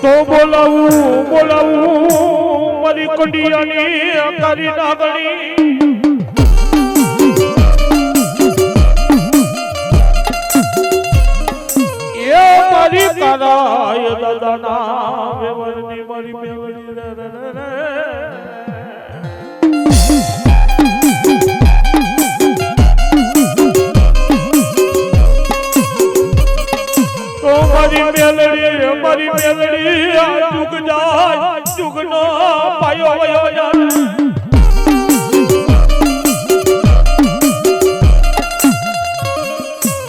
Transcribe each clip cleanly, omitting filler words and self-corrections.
તો બોલાવું મારી કંડિયાની અકારી નાગણી એ મારી કરાય દાદાના વેવરની મારી બેવડી મારી મેલડી આ ચૂક જાય ચૂકનો પાયો વયો જાય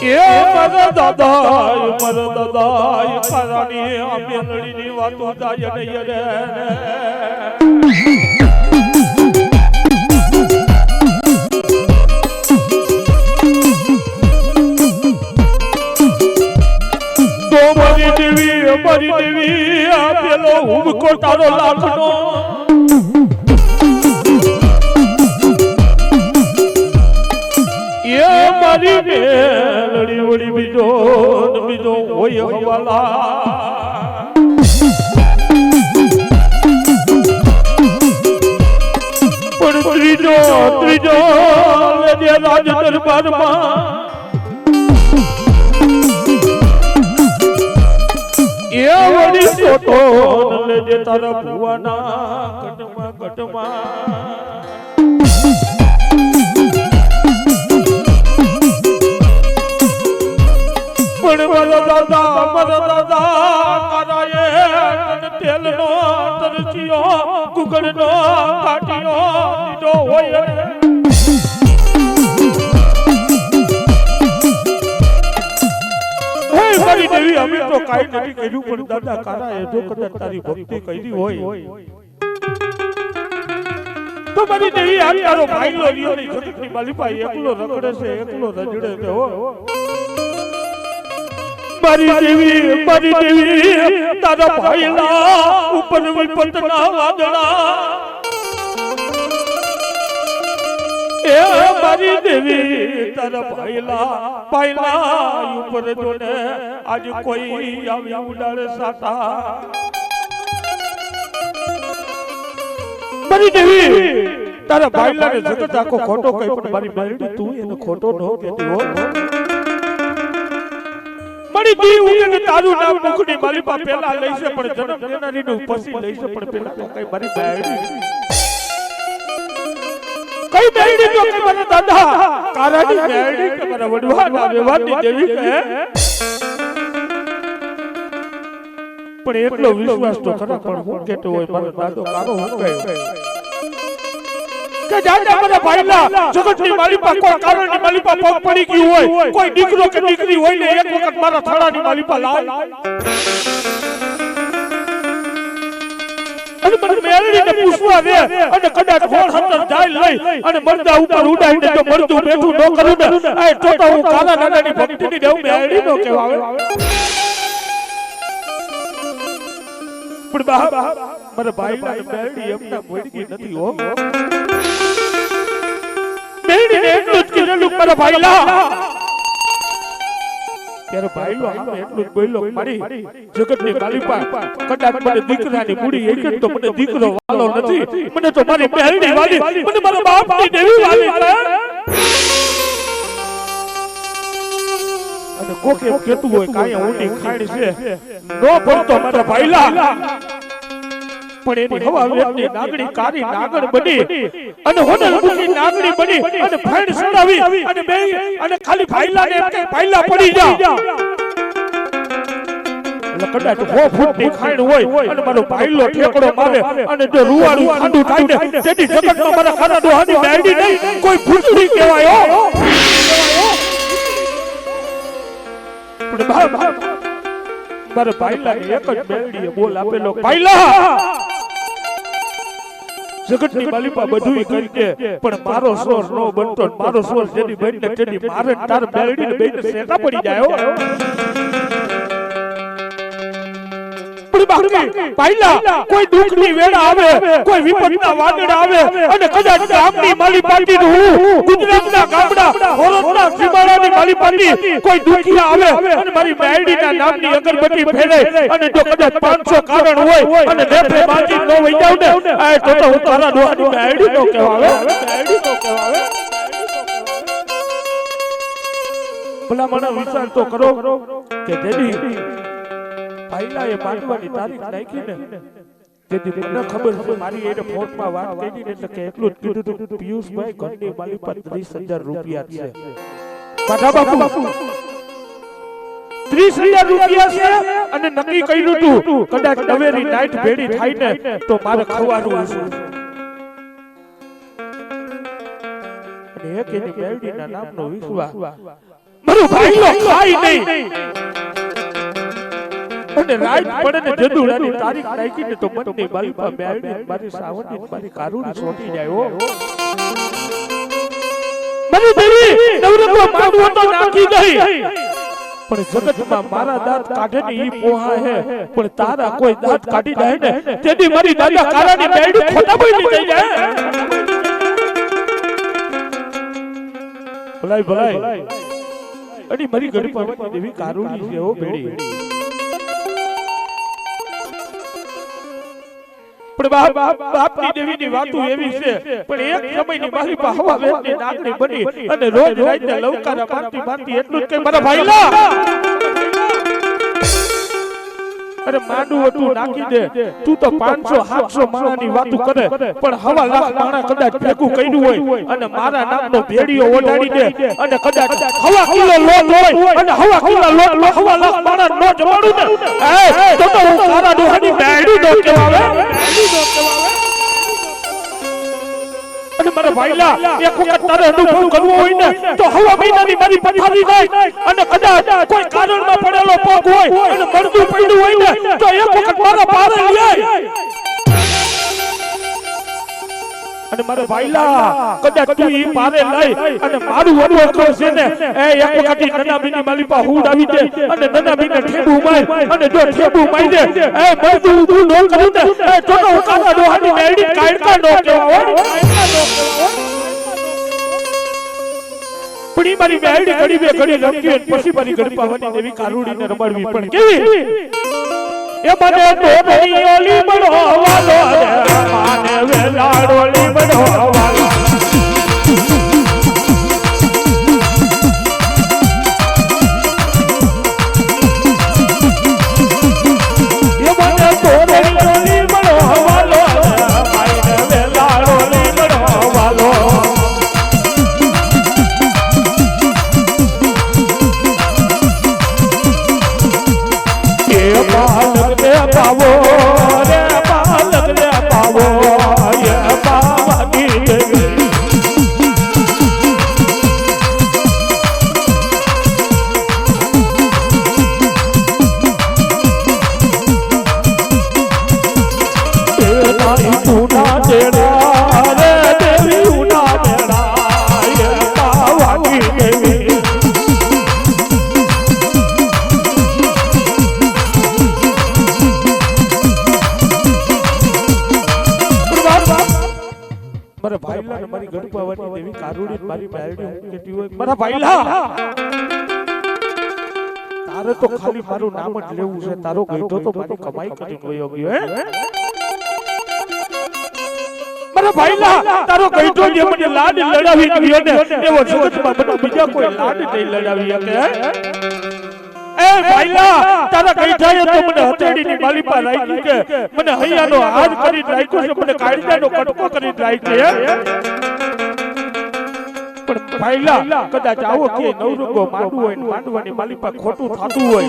એ મારા દાદાય કારાની આ મેલડીની વાતો જાય નહીં રે મારી દેવી આ પેલો હુમકો તારો લાખનો એ મારી મેલડી વળી બીજો હોય હવાલા પણ ત્રીજો લેજે રાજ દરબારમાં એ વળી સોટો લેજે તારા ભુવાના ઘટમાં પણ મારા દાદા કરાયે તેલનો તરચિયો કુકડનો કાટીયો દીધો હોય મારી દેવી અમે તો કાઈ નથી કર્યું પણ દાદા કારાએ જો કદાચ તારી ભક્તિ કરી હોય તો મારી દેવી આ તારો ભાઈલો લ્યો ની જગતની માલિપા એકલો રખડે છે એકલો રજડે છે હો મારી દેવી તારા ભાઈલા ઉપર વિપતના વાદળા એ મારી દેવી તારા ભાઈલા ઉપર જોને આજ કોઈ આવી ઉડાડે સાતા મારી દેવી તારા ભાઈલા ને જગત આખો ખોટો કઈ પણ મારી મેલડી તું એને ખોટો ન કહેતી હો મારી દી ઉને તારું નામ મુખની માલિપા પેલા લઈશે પણ જન્મ દેનારી નું પછી લઈશે પણ પેલા તો કઈ મારી મેલડી કઈ મેલડી તો કે મારા દાદા કારાની મેલડી કે મારા વડવાના વ્યવહારની દેવી કહે પણ એટલો વિશ્વાસ તો ખરા પણ હું કેતો હોય મારો દાદો કારો હું કહે કે જાને મારા ભાઈલા જગતની માલિપા કોઈ કારણની માલિપા પગ પડી ગયું હોય કોઈ દીકરો કે દીકરી હોય ને એક વખત મારા થાળાની માલિપા લાવ અને મને મેલડીને પૂછવા દે અને કદાચ હોળ હંતર જાય લઈ અને મરદા ઉપર ઉડાઈને જો મરદું બેઠું ન કરું ને આ તો હું કાલા દાદાની ભક્તિની દેવ મેલડી નો કહેવાય પણ મારા ભાઈલા મેલડી એમના મોડગી નથી હો મેલડીને એટલું જ કીધેલું મારા ભાઈલા ત્યારે ભાઈલો આમે એટલું જ બોલ્યો મારી જગતની માલિપા કદાચ મને દીકરાની મૂડી એક જ તો મને દીકરો વાલો નથી મને તો મારી મેલડી વાલી મને મારા બાપની દેવી વાલી અને કોકે કેતું હોય કાયા ઊંડી ખાણ છે નો પડતો મારા ભાઈલા પણ એની હવા વેતની નાગણી કારી નાગણ બની અને હોનલ મુખી નાગણી બની અને ફેણ સડાવી અને બે અને ખાલી ભાઈલાને એમ કે ભાઈલા પડી જા એટલે કદાચ 4 ફૂટની ખાણ હોય અને મારો ભાઈલો ઠેકડો મારે અને જો રૂવાડું ખાંડું થાય ને તેથી જગતમાં મારા ખાના દોહાની મેલડી નહીં કોઈ ભૂતડી કહેવાય હો પણ મારા ભાઈલાને એક જ મેલડીએ બોલ આપેલો ભાઈલા જગતની માલિપા બધુંય કરી દે પણ મારો સ્વર નો બનતો મારો સ્વર જેની બનને તેની મારે તાર મેલડીને બેને સેટા પડી જાય હો પણ પહેલા કોઈ દુઃખની વેળ આવે, કોઈ વિપતના વાદળ આવે અને કદાચ ગામની માલિપાટીનું હું ગુજરાતના ગામડા હોરતના સીમાડાની માલિપાટી કોઈ દુખિયા આવે અને મારી મેરડીના નામની અગરબત્તી ફેરે અને જો કદાચ 500 કારણ હોય અને નેફે બાજી નો વઈ જાવ ને આ તો હું તારા દોહાની મેરડી નો કહેવાવે, મેરડી નો કહેવાવે. ભલા મને વિચાર તો કરો કે જેની પહેલા એ માંડવાની તારીખ નાખી ને તેથી મને ખબર છે મારી એને ફોનમાં વાત કરી ને કે એટલું જ કીધું હતું પિયુષભાઈ ઘરની માલી પર 30,000 રૂપિયા છે. બાધા બાપુ 30,000 રૂપિયા છે અને નક્કી કર્યું હતું કદાચ નવેરી નાઈટ ભેડી થાય ને તો મારે ખવાનું હશે. અને એક એની મેરડીના નામનો વિશ્વાસ મારો ભાઈલો ખાઈ નહીં અને રાત પડે ને જદુડાની તારીખ નાખી ને તો મનની મારી પર મેરડી મારી સાવની મારી કારુડી છોટી જાય હો. મારી દેવી નવરત્ન માંડવો તો નાખી ગઈ પણ જગતમાં મારા દાંત કાઢે ને ઈ પોહા હે પણ તારા કોઈ દાંત કાઢી જાય ને તેથી મારી દાદા કારાની મેરડી ખોટા બોલી થઈ જાય. ભલાઈ ભલાઈ અને મારી ગરીબ પાવાની દેવી કારુડી છે હો બેડી. પણ બાપની દેવીની વાતો એવી છે પણ એક સમયની મારી પા હવા વેચની નાગણી બની અને રોજ રાતે લવકારા મારતી મારતી એટલું જ કે મારા ભાઈલા અરે માંડું તું નાખી દે તું તો 500-700 માણાની વાતો કરે પણ હવા લાખ માણા કદાચ ભેગું કર્યું હોય અને મારા નામનો ભેડીઓ ઓઢાડી દે અને કદાચ હવા કિલો લોટ હોય અને હવા કિલો લોટ હવા લાખ માણા નો જમાડું ને એ તો હું તારા દોહાની મેરડી નો કહેવાવે, મેરડી નો કહેવાવે. અને મારા ભાઈલા એક વખત તારે અનુભવ કરવો હોય ને તો હવા મહિનાની મારી પથારી જાય અને કદાચ કોઈ કારણમાં પડેલો પગ હોય અને મરદું પડ્યું હોય ને તો એક વખત મારા પારે જાય. અને મારા ભાઈલા કદાચ તું ઈ પારે લઈ અને મારું અનુભવ કરશે ને એ એક વખત નનાબીની માલી પા હુડ આવી દે અને નનાબીને ઠેબુ માર અને જો ઠેબુ માર દે એ મરદું ઊભું નો કરું ને એ તો હું કાના દોહાની મેરડી કાઢકા નો કહેવાય. પણ મારી મેરડી ઘડી બે ઘડી રમતી પછી મારી ઘડી પાવાની દેવી કારુડીને રમાડવી પણ કેવી એ મને ટોપડી ઓલી બળવાલો રે માને વેલાડોલી બળવાલો એ મને ટોપડી ઓલી બળવાલો માને વેલાડોલી બળવાલો પાલક રે પાવો રે પાલક રે પાવો એ પાવાની દેવી એ તારી ઉના દેડા રે દેવી ઉના દેડા એ પાવાની દેવી મારા ભાઈલા ને મારી ગણપાવાની દેવી કારુડી મારી મેરડી કેટી હોય મારા ભાઈલા તારે તો ખાલી મારું નામ જ લેવું છે તારો ગઈઢો તો મારી કમાઈ કરીને વયો ગયો હે મારા ભાઈલા તારો ગઈઢો જે મને લાડ લડાવી ગયો ને એવો જગતમાં મને બીજા કોઈ લાડ નહીં લડાવી શકે એ ભાઈલા તારા ગઈઢાએ તો મને હથેળીની માલી પર રાખી કે મને હૈયાનો હાથ કરી રાખ્યો છે મને કાળજાનો કટકો કરી રાખ્યો છે પણ ભાઈલા કદાચ આવો કે નવરંગો માંડવું હોય માંડવાની માલી પર ખોટું થાતું હોય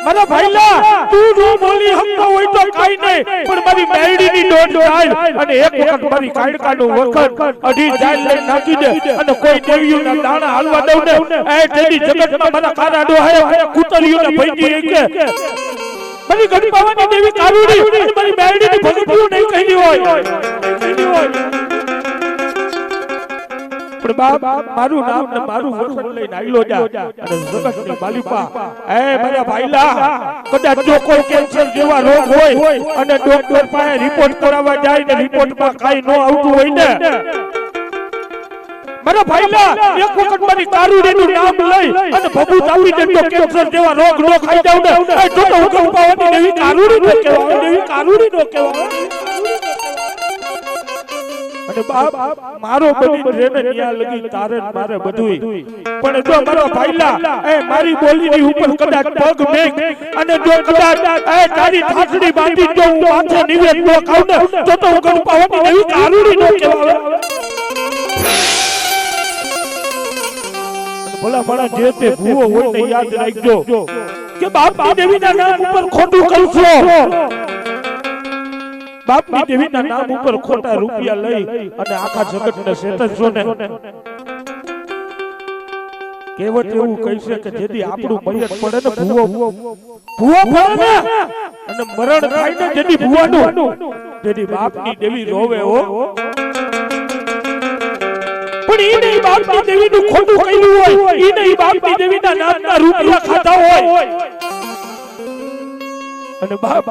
મારા ભાઈલા તું નો બોલી હકતો હોય તો કાઈ નહીં પણ મારી મેરડીની દોડ જાય અને એક વખત મારી કાયડકાનું વખત અઢી જાય લઈ નાખી દે અને કોઈ દેવીઓના દાણા હાલવા દઉં ને એ તેની જગતમાં મારા કારા ડોહાએ કૂતરીઓને ભઈજી કે મારી ગણપાવાની દેવી કારુડી અને મારી મેરડીની ભગતીઓ નહીં કહી હોય પણ બાપ મારું નામ ને મારું વચન લઈને આયલો જા અને જગતની માલિપા એ મારા ભાઈલા કદાચ જો કોઈ કેન્સર જેવા રોગ હોય અને ડોક્ટર પાસે રિપોર્ટ કરાવવા જાય ને રિપોર્ટમાં કાઈ ન આવતું હોય ને મારા ભાઈલા એક વખત મારી કારુડીનું નામ લઈ અને બબૂ તાવડી દે તો કેન્સર જેવા રોગ નો ખાઈ જાવ ને એ તો હુકમ પાવાની દેવી કારુડી નો કહેવાય દેવી કારુડી નો કહેવાય અને બાપ મારો બની રેને ન્યા લગી તારે મારે બધુંય પણ જો મારો ભાઈલા એ મારી બોલીની ઉપર કદાચ પગ મેક અને જો કદાચ એ તારી થાસડી બાંધી જો હું માથે નિવેદ નો ખાવ ને તો હુકમ પાવાની દેવી કારુડી નો કહેવાય ભલા ભલા જે તે ભૂવો હોય ને યાદ રાખજો કે બાપની દેવીના નામ ઉપર ખોટું કરશો બાપની દેવીના નામ ઉપર ખોટા રૂપિયા લઈ અને આખા જગતને શેતરશો ને કહેવત એવું કહી છે કે જેથી આપણું મયત પડે ને ભૂવો પડે ને અને મરણ થાય ને જેથી ભૂવાનું જેથી બાપની દેવી રોવે હો પણ ઈ નહીં બાપની દેવીનું ખોટું કર્યું હોય ઈ નહીં બાપની દેવીના નામના રૂપિયા ખાતા હોય અને બાપ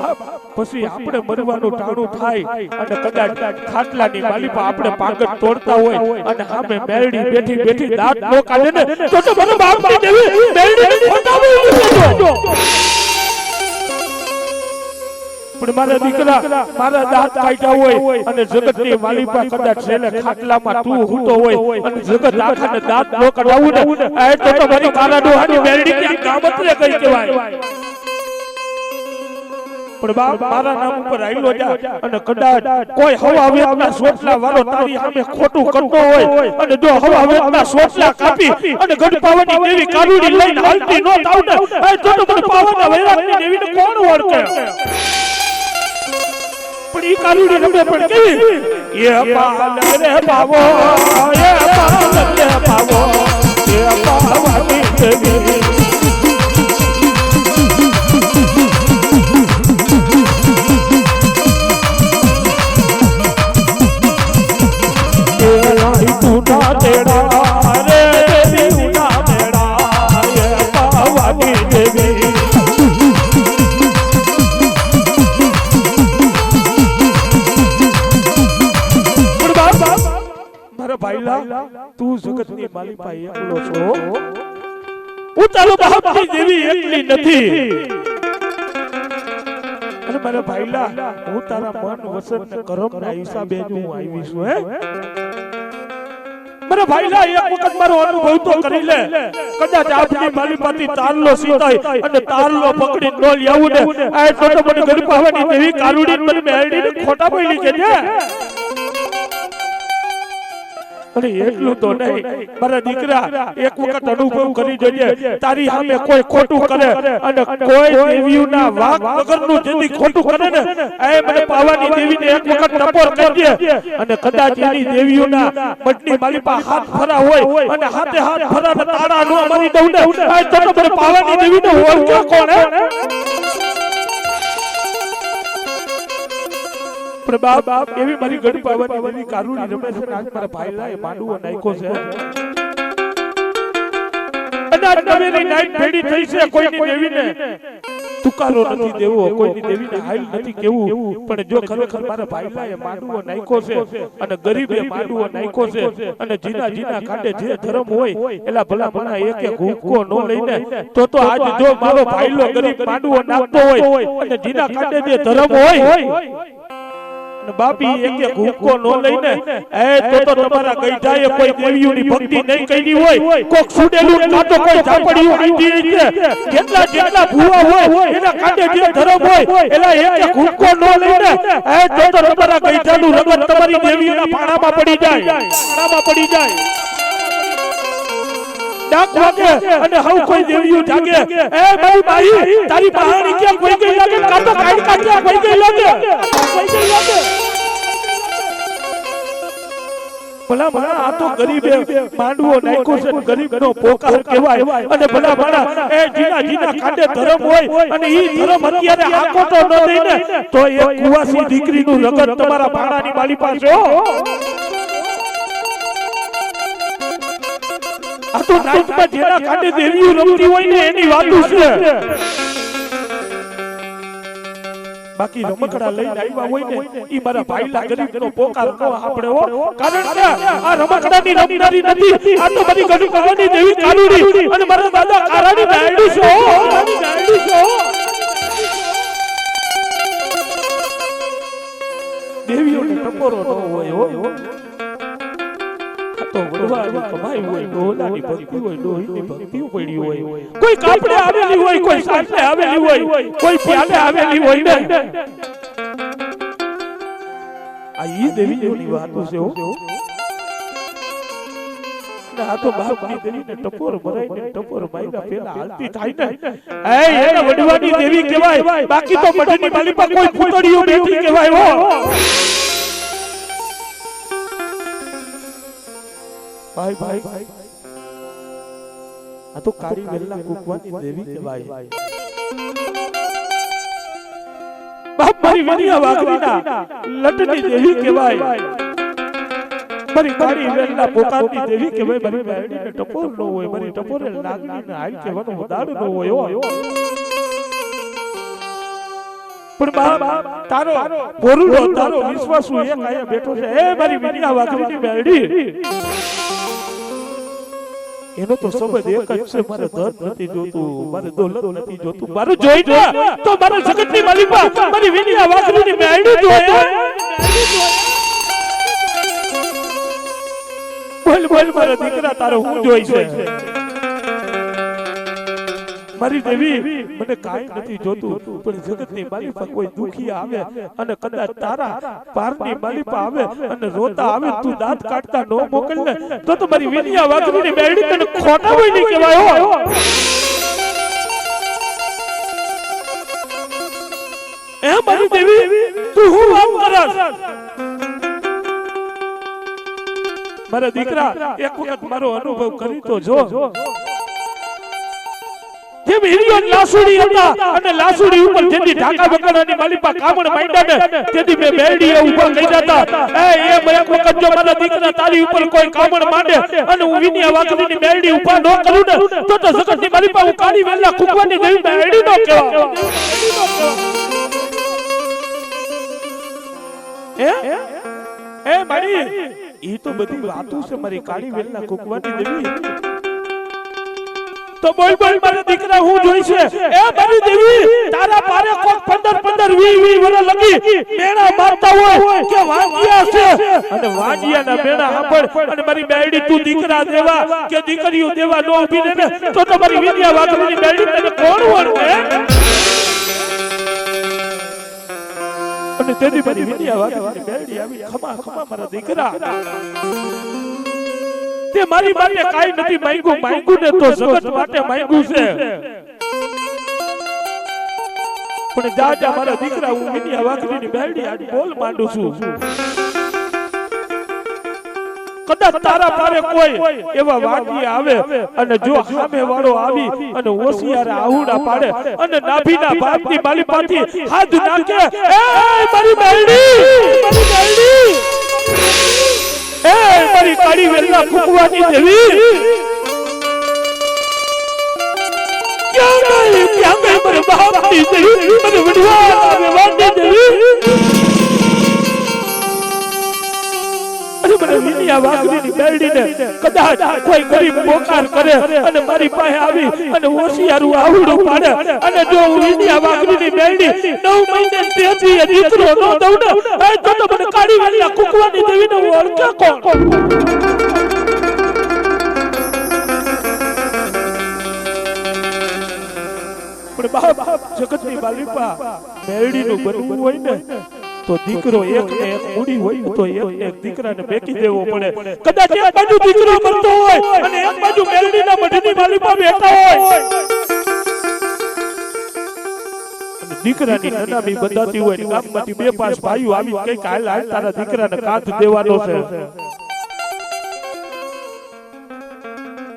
પછી આપણે મરવાનું ટાણું થાય અને કદાચ ખાટલાની માલિપા આપણે પાગટ તોડતા હોય અને સામે મેરડી બેઠી બેઠી દાંત નો કાઢે ને તો મને બાપની દેવી મેરડીને ખોટાવી દીધો પણ મારા દીકરા મારા દાંત કાઢ્યા હોય અને જગતની માલિપા કદાચ છેલ્લે ખાટલામાં તું હૂતો હોય અને જગત આખાને દાંત નો કઢાવું ને એ તો મારી કારા ડોહાની મેરડી ક્યાં કામતરે ગઈ કહેવાય પણ બાપ મારા નામ ઉપર આયલો જા અને કદાચ કોઈ હવા વેતના સોટલા વાળો તારી સામે ખોટું કરતો હોય અને જો હવા વેતના સોટલા કાપી અને ગઢપાવાની દેવી કારુડી લઈને હાલતી નો થાવ ને એ તો મને પાવાના વૈરાગની દેવીને કોણ ઓળખે પણ ઈ કારુડી રમે પણ કેવી એ પાલક રે પાવો એ પાલક રે પાવો એ પાવાની દેવી उना तेरा रे देवी उना तेरा ये पावानी देवी मारा भाईला तू जगतनी मालिपा एकलो છો હું ચાલો બાપની દેવી એકલી નથી અને મારા ભાઈલા હું તારા મન વસન ને કર્મ ના હિસાબે જ હું આવી છું હે મારા ભાઈલા એક વખત મારો અનુભવ તો કરી લે કદાચ આપની માલિપાથી તારલો સીતાય અને તારલો પકડી નો લાવું ને આ તો મને ગરપાવાની દેવી કારુડી મને મેરડીને ખોટા બોલી કે છે અરે એટલું તો નહીં મારા દીકરા એક વખત અનુભવ કરી જોજે તારી સામે કોઈ ખોટું કરે અને કોઈ દેવીઓના વાક વગરનું જેથી ખોટું કરે ને એ મને પાવાની દેવીને એક વખત ટપોર કરજે અને કદાચ એની દેવીઓના મટની માલિપા હાથ ફરા હોય અને હાથે હાથ ફરા ને તાળા નો મારી દઉં ને એ તો મને પાવાની દેવીને ઓળખ્યો કોણ હે પણ બાપ એવી મારી ગઢ પાવાની દેવી કારુડી રમે છે આજ મારા ભાઈલા એ માંડવો નાખ્યો છે અનાજ નવેરી નાઈટ ભેડી થઈ છે કોઈની દેવીને તુકારો નથી દેવો કોઈની દેવીને હાલ નથી કેવું પણ જો ખરેખર મારા ભાઈલા એ માંડવો નાખ્યો છે અને ગરીબે માંડવો નાખ્યો છે અને જીના જીના કાંડે જે ધર્મ હોય એલા ભલા ભલા એક એક હુક્કો નો લઈને તો આજ જો મારો ભાઈલો ગરીબ માંડવો નાખતો હોય અને જીના કાંડે જે ધર્મ હોય બાપી એક એક હુક્કો નો લઈને એ તો તમારા ગઈઢાએ કોઈ દેવીઓની ભક્તિ નહીં કરી હોય કોક સુડેલું કાતો કોઈ ઝાપડીઓ આંધી છે જેટલા જેટલા ભૂવા હોય એના કાંડે જે ધર્મ હોય એલા એક એક હુક્કો નો લઈને એ તો તમારા ગઈઢાનું રગત તમારી દેવીઓના પાણામાં પડી જાય ડાક વાગે અને હવ કોઈ દેવીઓ જાગે એ મારી બાઈ તારી બહાણી ક્યાં કોઈ ગઈ લાગે કાતો કાઈ કાઢ્યા કોઈ ગઈ લાગે ભલા ભલા આ તો ગરીબે માંડવો નાખ્યો છે ગરીબનો પોકાર કહેવાય અને ભલા ભલા એ જીના જીના કાંડે ધર્મ હોય અને ઈ ધર્મ અત્યારે આકોટો ન દઈને તો એક કુવાસી દીકરીનું રગત તમારા ભાડાની માલી પાસે આ તો નાઈટમાં જેના કાંડે દેવીઓ રમતી હોય ને એની વાતો છે. બાકી રમકડા લઈને આવ્યા હોય ને ઈ મારા ભાઈલા ગરીબનો પોકાર કો આપણે હો. કારણ કે આ રમકડાની રમનારી નથી, આ તો બધી ગરીબ ભગવાનની દેવી કાનુડી અને મારા દાદા કારાની ડાયડી છે હો. ડાયડી છે હો. દેવીઓને ટકોરો ન હોય હો. તો વડવાની કમાઈ હોય, ડોલાની ભક્તિ હોય, ડોહીની ભક્તિ પડી હોય, કોઈ કાપડે આવેલી હોય, કોઈ સાંજે આવેલી હોય, કોઈ પ્યાલે આવેલી હોય ને આ ઈ દેવીઓની વાતો છે હો. આ તો બાપની દેવીને ટકોર ભરાઈને ટકોર માઈના પેલા હાલતી થાય ને એને વડવાની દેવી કહેવાય. બાકી તો મઢની માલિપા કોઈ ફૂટડીઓ બેઠી કહેવાય હો. ભાઈ આ તો કાળી વેલના કુકવાની દેવી કહેવાય. બાપ મારી વેલિયા વાઘરીના લટની દેવી કહેવાય. મારી કાળી વેલના પોકારની દેવી કહેવાય. મારી બેડીને ટપોર ન હોય, મારી ટપોરે નાગણીને હાલ કહેવાનો દાડ ન હોય હો. પણ બાપ તારો પોરુડો તારો વિશ્વાસુ એક આયા બેઠો છે. એ મારી વેલિયા વાઘરીની બેડી એનો તો શબ્દ એક જ છે, મારે ધન નથી જોતું, મારે દોલત નથી જોતું, મારું જોઈ ને તો મારા જગતની માલિકા મારી વેલિયા વાઘરીની બેડી જોઈએ. બોલ બોલ મારા દીકરા તારો હું જોઈ છે. મારી દેવી મને કાઈ નથી જોતું, પણ જગતની માલિકા કોઈ દુખી આવે અને કદાચ તારા પારની માલિકા આવે અને રોતા આવે, તું દાંત કાઢતા નો મોકલ ને તો મારી વેલિયા વાઘરીની બેડી તને ખોટા હોય નહીં કહેવાય હો. એ મારી દેવી તું હું વાત કરસ? મારા દીકરા એક વખત મારો અનુભવ કરી તો જો. જેમ હિરિયો લાસુડી હતા અને લાસુડી ઉપર જેથી ઢાકા બકરાની માલિપા કામણ માંડ્યા ને તેથી મે બેડીએ ઊભા થઈ જતા. એ એક વખત જો મારા દીકરા તારી ઉપર કોઈ કામણ માંડે અને હું વિનિયા વાઘરીની બેડી ઊભા ન કરું ને તો જગતની માલિપા હું કાળી વેલના કુકવાની દેવી બેડી નો કહેવા. એ મારી ઈ તો બધી વાતો છે મારી કાળી વેલના કુકવાની દેવી. તો બોલ બોલ મારા દીકરા હું જોઈ છે. એ મારી દેવી તારા પારે કોક 15 20 વર્ષ લગી મેણા મારતા હોય કે વાંજિયા છે અને વાંજિયાના મેણા સાંભળ અને મારી બેડી તું દીકરા દેવા કે દીકરીઓ દેવા નો ઊભી રહે ને તો તમારી વેલિયા વાઘરીની બેડી તને કોણ ઓળખે? અને તેની મારી વેલિયા વાઘરીની બેડી આવી ખમા ખમા મારા દીકરા તે મારી માટે કાઈ નથી માંગ્યું, માંગ્યું ને તો જગત માટે માંગ્યું છે. પણ જા જા મારા દીકરા હું વેલિયા વાઘરીની બેડી આજ બોલ માંડું છું. કદાચ તારા પારે કોઈ એવા વાગી આવે અને જો સામે વાળો આવી અને હોશિયાર આહુડા પાડે અને નાભીના ભાગની માલિપાથી હાથ નાખે, એ મારી બેડી મારી બેડી એ મારી કાળી વેલના કુકવાની દેવી ક્યાં ગઈ મારી બાપની દેવી મને વડવા આવે વાંડી દેવી. મને વેલિયા વાઘરીની બેડીને કદાચ કોઈ ગરીબ પોકાર કરે અને મારી પાસે આવી અને હોશિયારું આવડું પાડે અને જો હું વેલિયા વાઘરીની બેડી 9 મહિને તેથી દીકરો ન દઉં ને તો મને કાળી વેલિયા કુકવાની દેવીને ઓળખે કોણ? પણ બાપ જગતની માલિકા બેડીનું બનવું હોય ને તો દીકરો એક ને એક મૂડી હોય તો એક એક દીકરાને બેકી દેવો પડે. કદાચ એક બાજુ દીકરો મરતો હોય અને એક બાજુ મેલડીના મઢની માલિકા બેઠા હોય અને દીકરાની નનામી બધાતી હોય ગામમાંથી 2-5 ભાઈઓ આવી કઈક હાલ હાલ તારા દીકરાને કાંધ દેવાનો છે.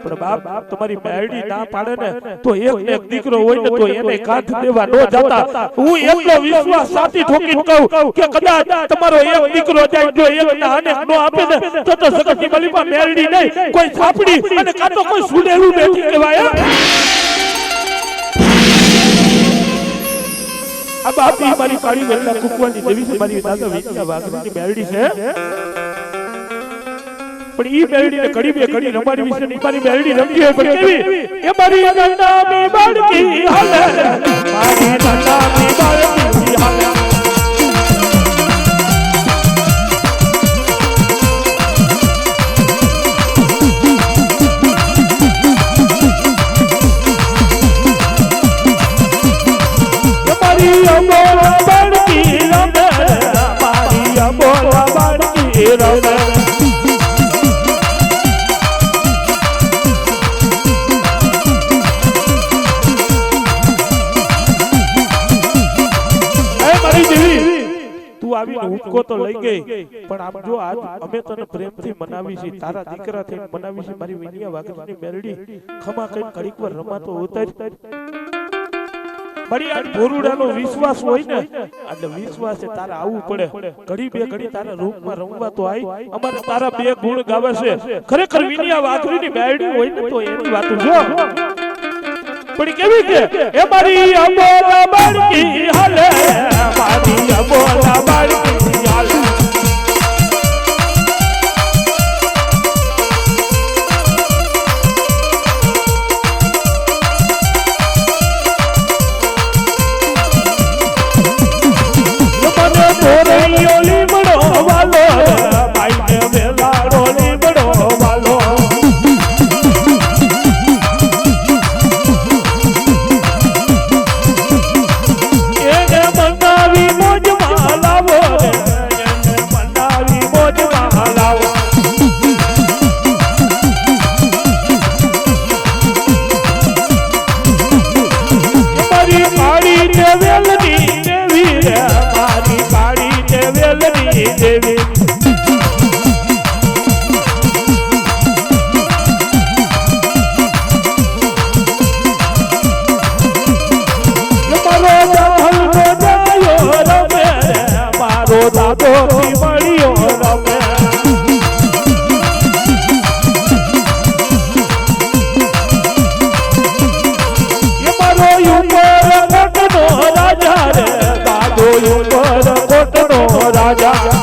પણ બાપ તમારી મેરડી ના પાડે ને તો એક ને એક દીકરો હોય ને તો એને કાઢ દેવા ન જતા હું એટલો વિશ્વાસ સાથી ઠોકીને કહું કે કદાચ તમારો એક દીકરો જાય જો એક ના અનેક નો આપે ને તો સગતની બલીમાં મેરડી નહીં કોઈ છાપડી અને કાં તો કોઈ સુડેલું બેઠી કહેવાય આ બાપી મારી કાળી વેલા કુકવાની દેવી છે મારી દાદા વિદ્યા વાઘની મેરડી છે પણ ઈ મેરડી ને ઘડી બે ઘડી રમાડી વિશે ની મારી મેરડી રમતી હોય પણ કેવી એ મારી નંદાની બાળકી હાલે મારી નંદાની બાળકી હાલે મારી અમોલા બાળકી રમે મારી અમોલા બાળકી રમે ઉટકો તો લઈ ગઈ પણ આમ જો આજ અમે તને પ્રેમથી મનાવી છે તારા દીકરા થઈને મનાવી છે મારી વિનિયા વાઘની મેરડી ખમા કઈ ઘડીક વાર રમાતો ઉતાર મારી આ ભોરુડાનો વિશ્વાસ હોય ને એટલે વિશ્વાસ તારે આવવું પડે ઘડી બે ઘડી તારા રૂપમાં રમવા તો આઈ અમારે તારા બે ગુણ ગાવે છે ખરેખર વિનિયા વાઘની મેરડી હોય ને તો એની વાત જો પણ કેવી કે એ મારી અમોલા બાળકી હાલે મારી અમોલા બાળકી હાલે મને ધોરૈયો લીમડો વાલો ભાઈને વેલાડો લીમડો વાલો દેવી મારો દાદો મળ્યો રમે મારો ઉપર કોટનો રાજા રે દાદો ઉપર કોટનો રાજા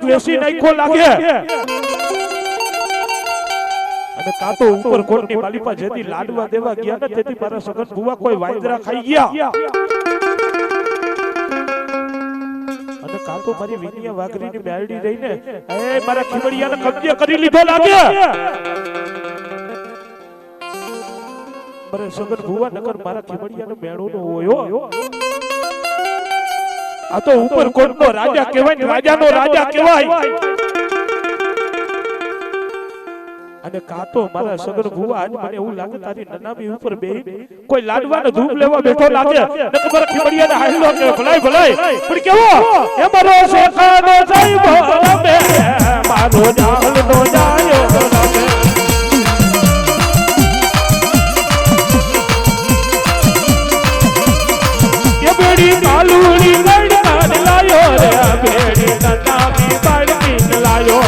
વેસી નાખો લાગે અને કાતો ઉપર કોટની માલિપા જેથી લાડવા દેવા ગયા ને તેથી મારા સગન બુવા કોઈ વાંદરા ખાઈ ગયા અને કાતો મારી વિનિયા વાઘરીની મેરડી રહીને એ મારા ખીમડિયાને કબજે કરી લીધો લાગે મારા સગન બુવા નકર મારા ખીમડિયાનો મેળો નો હોયો આ તો ઉપર કોટનો રાજા કહેવાય ને રાજાનો રાજા કહેવાય અને કાતો મારા સગન ભુવા આજ મને એવું લાગે તારી નનામી ઉપર બેહી કોઈ લાડવાનો ધૂપ લેવા બેઠો લાગે નકર મારા ખીમડિયાને હાલ્યો કે ભલાઈ ભલાઈ પણ કેવો એ મારો શેખાનો સાહેબ રમે મારો જાહલનો જાયો રમે એ બેડી કાલુડી લાયો રે બેડી નનામી બાળકી લાયો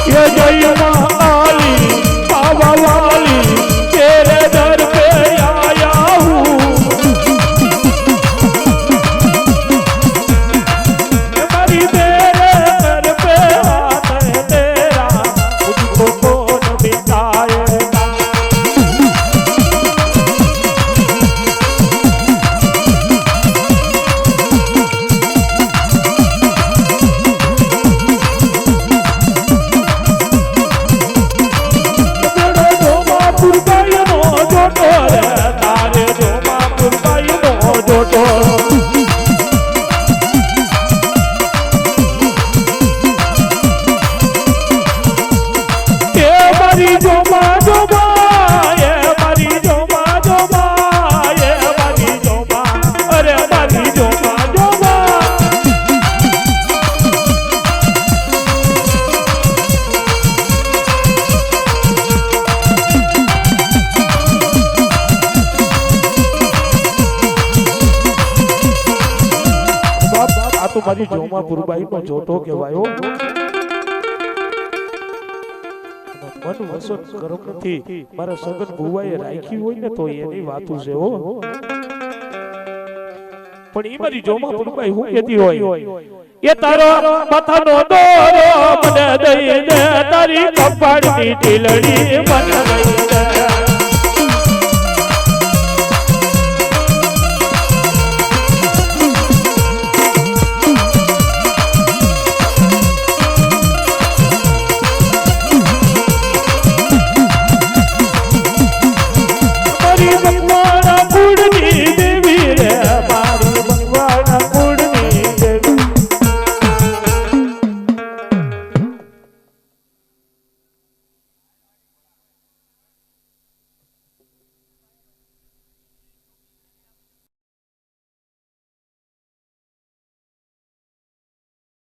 જય મહાલી તો મારી જોમા પુરબાઈ નો જોટો કહેવાયો મન વસત કર્મથી મારા સગન ભુવાએ રાખી હોય ને તો એની વાતું છે હો પણ ઈ મારી જોમા પુરબાઈ હું કહેતી હોય એ તારો માથાનો દોરો મને દઈ દે તારી કપાળની ઢીલડી મને દઈ દે